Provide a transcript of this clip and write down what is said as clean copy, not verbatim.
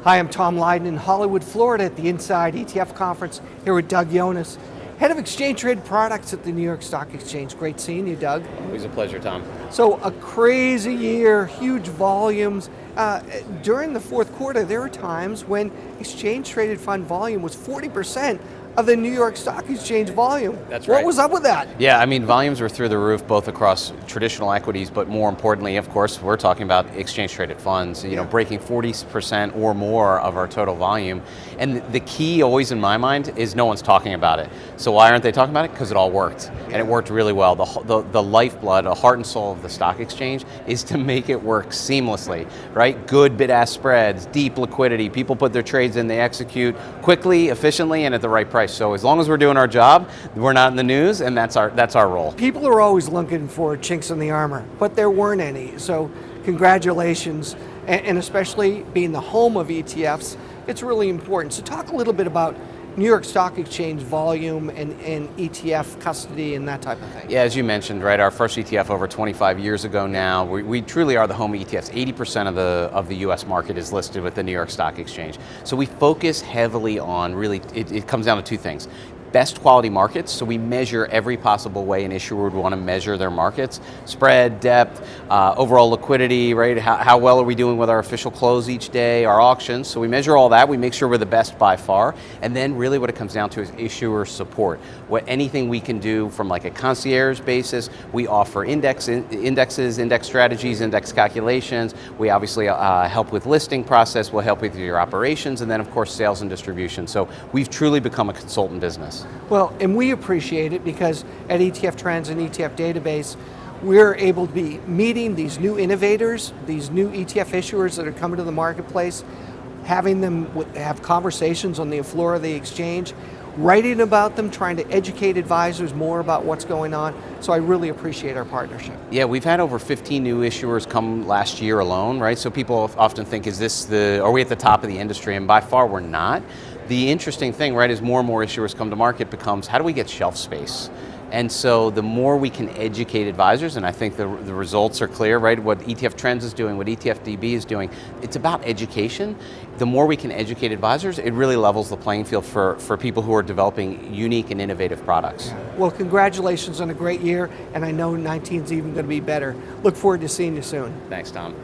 Hi, I'm Tom Lydon in Hollywood, Florida at the Inside ETF conference here with Doug Yones, head of exchange traded products at the New York Stock Exchange. Great seeing you, Doug. Always a pleasure, Tom. So a crazy year, huge volumes. During the fourth quarter, there were times when exchange traded fund volume was 40% of the New York Stock Exchange volume. That's right. What was up with that? Yeah, I mean, volumes were through the roof, both across traditional equities, but more importantly, of course, we're talking about exchange traded funds, breaking 40% or more of our total volume. And the key always in my mind is no one's talking about it. So why aren't they talking about it? Because it all worked. And it worked really well. The lifeblood, the heart and soul of the stock exchange is to make it work seamlessly, right? Good bid-ask spreads, deep liquidity. People put their trades in, they execute quickly, efficiently, and at the right price. So as long as we're doing our job, we're not in the news, and that's our role. People are always looking for chinks in the armor, but there weren't any. So congratulations, and especially being the home of ETFs, it's really important. So talk a little bit about New York Stock Exchange volume and ETF custody and that type of thing. Yeah, as you mentioned, right, our first ETF over 25 years ago now. We truly are the home of ETFs. 80% of the US market is listed with the New York Stock Exchange. So we focus heavily on really, it comes down to two things. Best quality markets, so we measure every possible way an issuer would want to measure their markets. Spread, depth, overall liquidity, right? How well are we doing with our official close each day, our auctions? So we measure all that, we make sure we're the best by far, and then really what it comes down to is issuer support. Anything we can do from like a concierge basis, we offer indexes, index strategies, index calculations. We obviously help with listing process, we'll help with your operations, and then of course sales and distribution. So we've truly become a consultant business. Well, and we appreciate it because at ETF Trends and ETF Database, we're able to be meeting these new innovators, these new ETF issuers that are coming to the marketplace, having them have conversations on the floor of the exchange, writing about them, trying to educate advisors more about what's going on. So I really appreciate our partnership. Yeah, we've had over 15 new issuers come last year alone, right? So people often think, are we at the top of the industry? And by far we're not. The interesting thing, right, is more and more issuers come to market becomes, how do we get shelf space? And so the more we can educate advisors, and I think the results are clear, right? What ETF Trends is doing, what ETFDB is doing, it's about education. The more we can educate advisors, it really levels the playing field for people who are developing unique and innovative products. Well, congratulations on a great year, and I know 19 is even going to be better. Look forward to seeing you soon. Thanks, Tom.